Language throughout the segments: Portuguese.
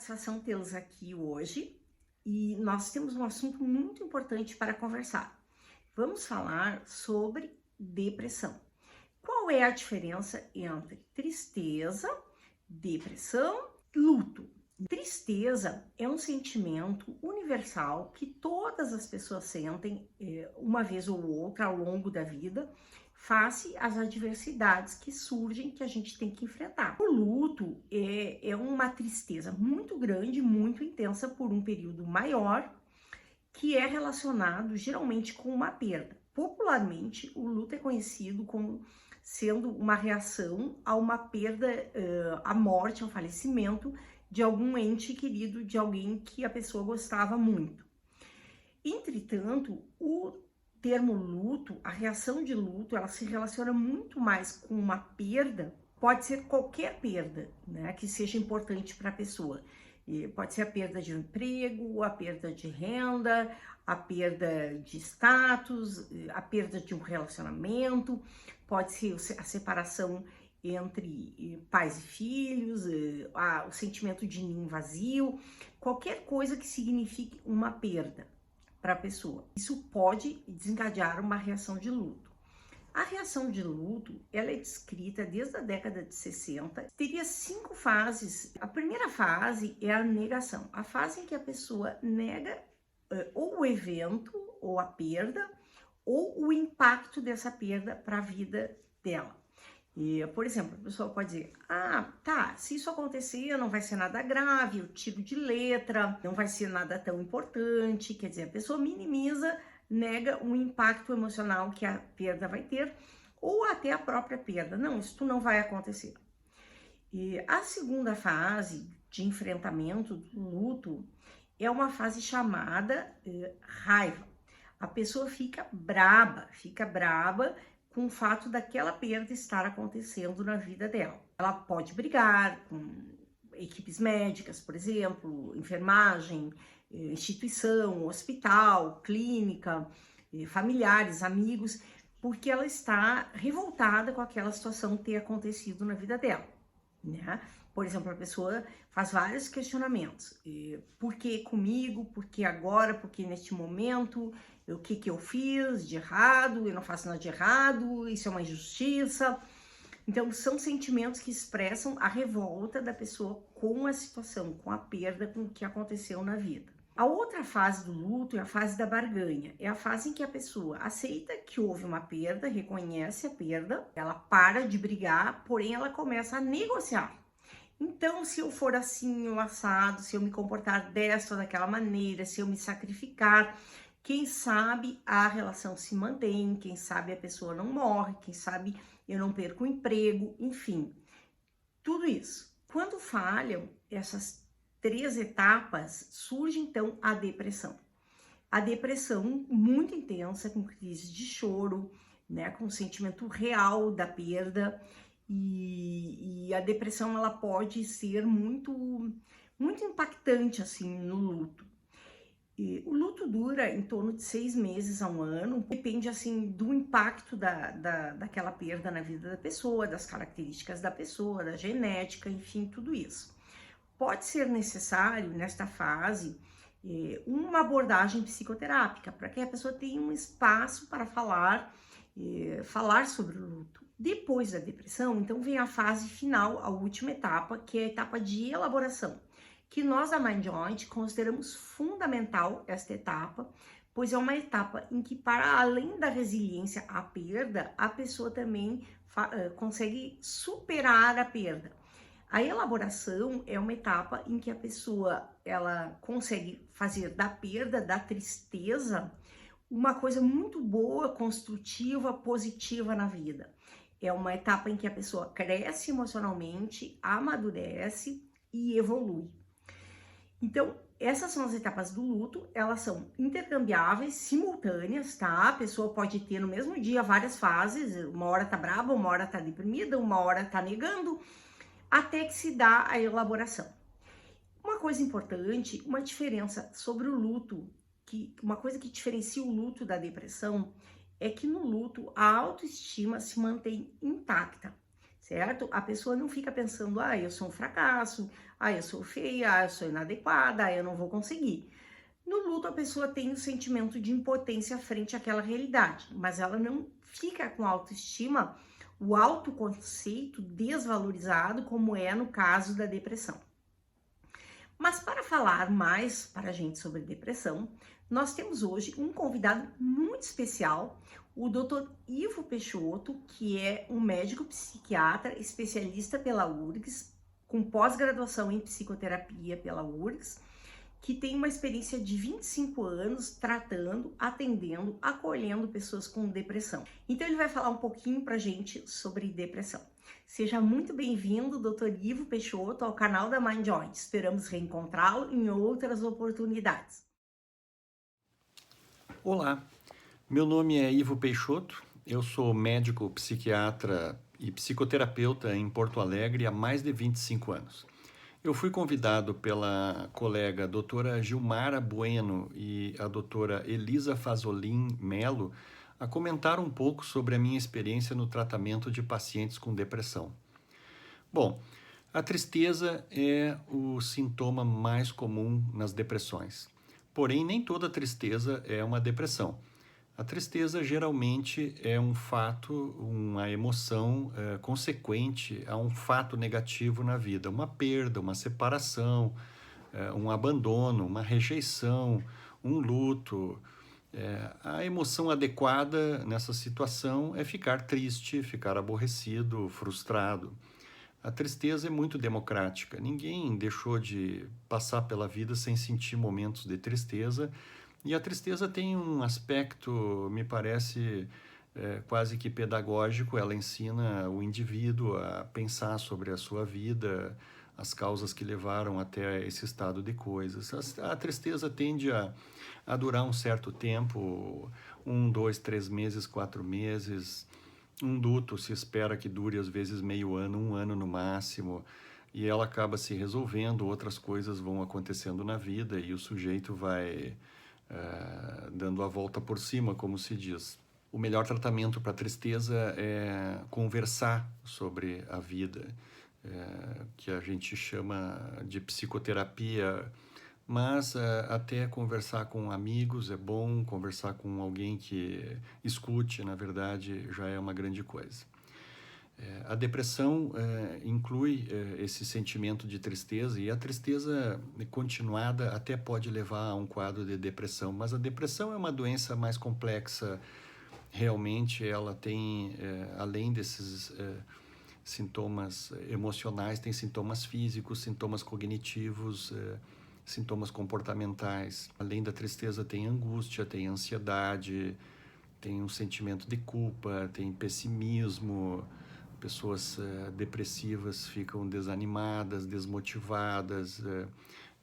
satisfação tê-los aqui hoje e nós temos um assunto muito importante para conversar. Vamos falar sobre depressão. Qual é a diferença entre tristeza, depressão e luto? Tristeza é um sentimento universal que todas as pessoas sentem uma vez ou outra ao longo da vida, face às adversidades que surgem, que a gente tem que enfrentar. O luto é uma tristeza muito grande, muito intensa por um período maior, que é relacionado geralmente com uma perda. Popularmente, o luto é conhecido como sendo uma reação a uma perda, à morte, ao falecimento de algum ente querido, de alguém que a pessoa gostava muito. Entretanto, o termo luto, a reação de luto, ela se relaciona muito mais com uma perda, pode ser qualquer perda, né, que seja importante para a pessoa. Pode ser a perda de um emprego, a perda de renda, a perda de status, a perda de um relacionamento, pode ser a separação entre pais e filhos, o sentimento de ninho vazio, qualquer coisa que signifique uma perda para a pessoa. Isso pode desencadear uma reação de luto. A reação de luto, ela é descrita desde a década de 60. Teria 5 fases. A primeira fase é a negação. A fase em que a pessoa nega ou o evento, ou a perda, ou o impacto dessa perda para a vida dela. Por exemplo, a pessoa pode dizer, se isso acontecer não vai ser nada grave, eu tiro de letra, não vai ser nada tão importante, quer dizer, a pessoa minimiza, nega o impacto emocional que a perda vai ter, ou até a própria perda, não, isso não vai acontecer. E a segunda fase de enfrentamento do luto é uma fase chamada raiva. A pessoa fica braba com o fato daquela perda estar acontecendo na vida dela. Ela pode brigar com equipes médicas, por exemplo, enfermagem, instituição, hospital, clínica, familiares, amigos, porque ela está revoltada com aquela situação ter acontecido na vida dela, né? Por exemplo, a pessoa faz vários questionamentos. Por que comigo? Por que agora? Por que neste momento? O que eu fiz de errado? Eu não faço nada de errado? Isso é uma injustiça? Então, são sentimentos que expressam a revolta da pessoa com a situação, com a perda, com o que aconteceu na vida. A outra fase do luto é a fase da barganha. É a fase em que a pessoa aceita que houve uma perda, reconhece a perda, ela para de brigar, porém ela começa a negociar. Então, se eu for assim, o assado, se eu me comportar dessa ou daquela maneira, se eu me sacrificar, quem sabe a relação se mantém, quem sabe a pessoa não morre, quem sabe eu não perco o emprego, enfim. Tudo isso. Quando falham essas 3 etapas, surge então a depressão. A depressão muito intensa, com crise de choro, né, com o sentimento real da perda. E a depressão, ela pode ser muito impactante assim no luto. O luto dura em torno de 6 meses a 1 ano, depende assim do impacto daquela perda na vida da pessoa, das características da pessoa, da genética, enfim, tudo isso. Pode ser necessário nesta fase uma abordagem psicoterápica, para que a pessoa tenha um espaço para falar sobre o luto. Depois da depressão, então vem a fase final, a última etapa, que é a etapa de elaboração, que nós da MindJoint consideramos fundamental esta etapa, pois é uma etapa em que, para além da resiliência à perda, a pessoa também consegue superar a perda. A elaboração é uma etapa em que a pessoa ela consegue fazer da perda, da tristeza, uma coisa muito boa, construtiva, positiva na vida. É uma etapa em que a pessoa cresce emocionalmente, amadurece e evolui. Então, essas são as etapas do luto, elas são intercambiáveis, simultâneas, tá? A pessoa pode ter no mesmo dia várias fases, uma hora tá brava, uma hora tá deprimida, uma hora tá negando, até que se dá a elaboração. Uma coisa importante, uma diferença sobre o luto, uma coisa que diferencia o luto da depressão, é que no luto a autoestima se mantém intacta. certo? A pessoa não fica pensando, ah, eu sou um fracasso, ah, eu sou feia, ah, eu sou inadequada, ah, eu não vou conseguir. No luto, a pessoa tem o sentimento de impotência frente àquela realidade, mas ela não fica com autoestima, o autoconceito desvalorizado, como é no caso da depressão. Mas para falar mais para a gente sobre depressão, nós temos hoje um convidado muito especial, o Dr. Ivo Peixoto, que é um médico psiquiatra especialista pela URGS, com pós-graduação em psicoterapia pela URGS, que tem uma experiência de 25 anos tratando, atendendo, acolhendo pessoas com depressão. Então ele vai falar um pouquinho pra gente sobre depressão. Seja muito bem-vindo, Dr. Ivo Peixoto, ao canal da Mind On. Esperamos reencontrá-lo em outras oportunidades. Olá, meu nome é Ivo Peixoto, eu sou médico, psiquiatra e psicoterapeuta em Porto Alegre há mais de 25 anos. Eu fui convidado pela colega doutora Gilmara Bueno e a doutora Elisa Fazolin Melo a comentar um pouco sobre a minha experiência no tratamento de pacientes com depressão. Bom, a tristeza é o sintoma mais comum nas depressões. Porém, nem toda tristeza é uma depressão. A tristeza geralmente é um fato, uma emoção consequente a um fato negativo na vida, uma perda, uma separação, um abandono, uma rejeição, um luto. A emoção adequada nessa situação é ficar triste, ficar aborrecido, frustrado. A tristeza é muito democrática. Ninguém deixou de passar pela vida sem sentir momentos de tristeza. E a tristeza tem um aspecto, me parece, quase que pedagógico. Ela ensina o indivíduo a pensar sobre a sua vida, as causas que levaram até esse estado de coisas. A tristeza tende a durar um certo tempo, 1, 2, 3 meses, 4 meses. Um luto se espera que dure às vezes meio ano, 1 ano no máximo, e ela acaba se resolvendo, outras coisas vão acontecendo na vida e o sujeito vai dando a volta por cima, como se diz. O melhor tratamento para a tristeza é conversar sobre a vida, que a gente chama de psicoterapia, mas até conversar com amigos é bom, conversar com alguém que escute, na verdade, já é uma grande coisa. A depressão inclui esse sentimento de tristeza, e a tristeza continuada até pode levar a um quadro de depressão, mas a depressão é uma doença mais complexa. Realmente ela tem, além desses sintomas emocionais, tem sintomas físicos, sintomas cognitivos, sintomas comportamentais. Além da tristeza, tem angústia, tem ansiedade, tem um sentimento de culpa, tem pessimismo. Pessoas depressivas ficam desanimadas, desmotivadas,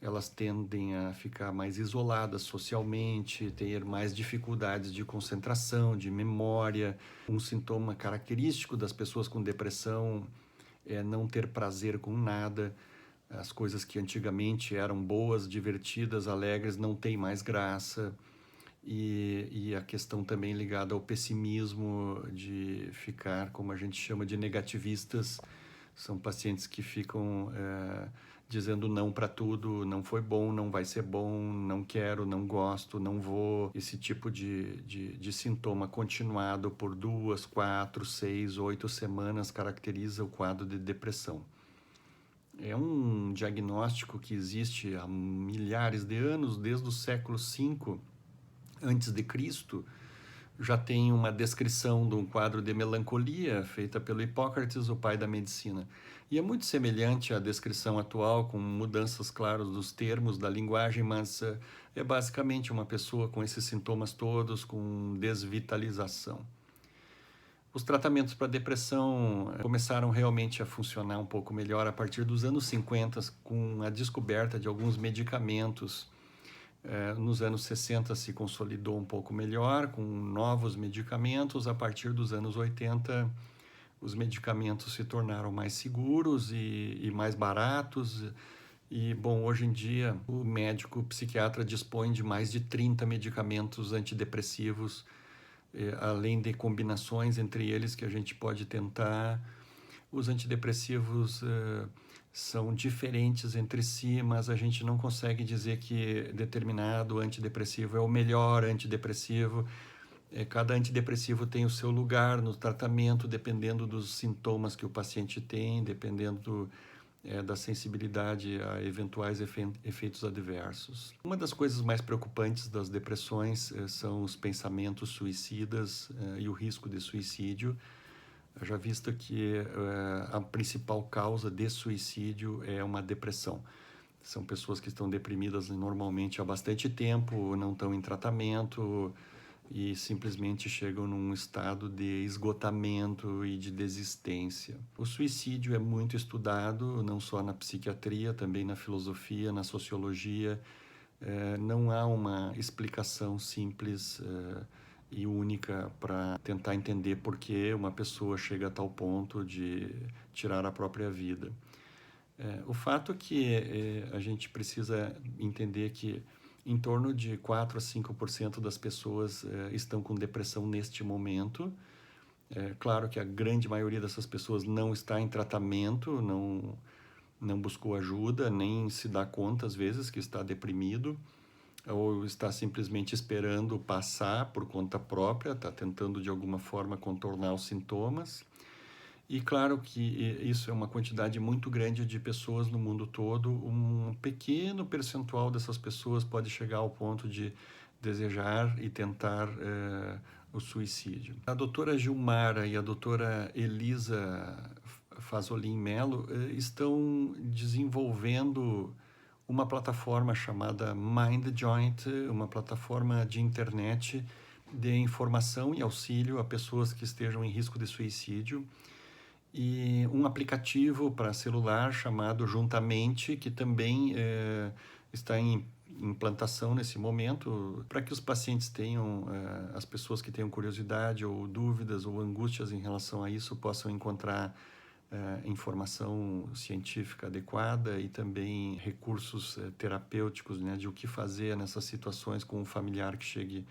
elas tendem a ficar mais isoladas socialmente, ter mais dificuldades de concentração, de memória. Um sintoma característico das pessoas com depressão é não ter prazer com nada. As coisas que antigamente eram boas, divertidas, alegres, não têm mais graça. E a questão também ligada ao pessimismo, de ficar, como a gente chama, de negativistas. São pacientes que ficam dizendo não para tudo, não foi bom, não vai ser bom, não quero, não gosto, não vou. Esse tipo de sintoma continuado por 2, 4, 6, 8 semanas caracteriza o quadro de depressão. É um diagnóstico que existe há milhares de anos, desde o século V antes de Cristo. Já tem uma descrição de um quadro de melancolia feita pelo Hipócrates, o pai da medicina. E é muito semelhante à descrição atual, com mudanças, claras dos termos, da linguagem, mas é basicamente uma pessoa com esses sintomas todos, com desvitalização. Os tratamentos para depressão começaram realmente a funcionar um pouco melhor a partir dos anos 50, com a descoberta de alguns medicamentos. Nos anos 60 se consolidou um pouco melhor, com novos medicamentos. A partir dos anos 80, os medicamentos se tornaram mais seguros e mais baratos. E, bom, hoje em dia, o médico psiquiatra dispõe de mais de 30 medicamentos antidepressivos, além de combinações entre eles que a gente pode tentar Os antidepressivos são diferentes entre si, mas a gente não consegue dizer que determinado antidepressivo é o melhor antidepressivo. Cada antidepressivo tem o seu lugar no tratamento, dependendo dos sintomas que o paciente tem, dependendo da sensibilidade a eventuais efeitos adversos. Uma das coisas mais preocupantes das depressões são os pensamentos suicidas e o risco de suicídio, já visto que a principal causa de suicídio é uma depressão. São pessoas que estão deprimidas normalmente há bastante tempo, não estão em tratamento e simplesmente chegam num estado de esgotamento e de desistência. O suicídio é muito estudado, não só na psiquiatria, também na filosofia, na sociologia. Não há uma explicação simples e única para tentar entender por que uma pessoa chega a tal ponto de tirar a própria vida. O fato é que a gente precisa entender que em torno de 4 a 5% das pessoas estão com depressão neste momento. Claro que a grande maioria dessas pessoas não está em tratamento, não buscou ajuda, nem se dá conta às vezes que está deprimido, ou está simplesmente esperando passar por conta própria, está tentando de alguma forma contornar os sintomas. E claro que isso é uma quantidade muito grande de pessoas no mundo todo. Um pequeno percentual dessas pessoas pode chegar ao ponto de desejar e tentar o suicídio. A doutora Gilmara e a doutora Elisa Fazolin Mello estão desenvolvendo uma plataforma chamada MindJoint, uma plataforma de internet de informação e auxílio a pessoas que estejam em risco de suicídio, e um aplicativo para celular chamado Juntamente, que também está em implantação nesse momento, para que os pacientes tenham, as pessoas que tenham curiosidade ou dúvidas ou angústias em relação a isso, possam encontrar informação científica adequada e também recursos terapêuticos, né, de o que fazer nessas situações com um familiar que chegue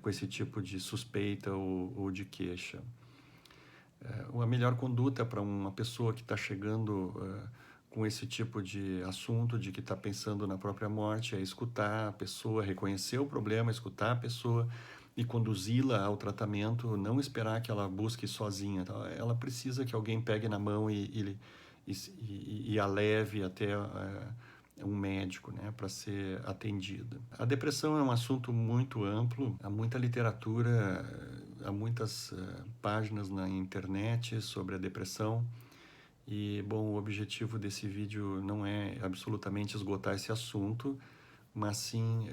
com esse tipo de suspeita ou de queixa. A melhor conduta para uma pessoa que está chegando com esse tipo de assunto, de que está pensando na própria morte, é escutar a pessoa, reconhecer o problema, escutar a pessoa e conduzi-la ao tratamento, não esperar que ela busque sozinha. Ela precisa que alguém pegue na mão e a leve até um médico, né, para ser atendida. A depressão é um assunto muito amplo, há muita literatura, há muitas páginas na internet sobre a depressão. E, bom, o objetivo desse vídeo não é absolutamente esgotar esse assunto, mas sim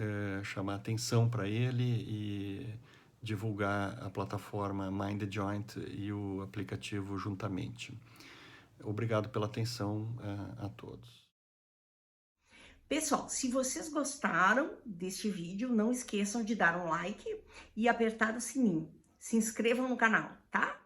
chamar atenção para ele e divulgar a plataforma MindJoint e o aplicativo Juntamente. Obrigado pela atenção a todos. Pessoal, se vocês gostaram deste vídeo, não esqueçam de dar um like e apertar o sininho. Se inscrevam no canal, tá?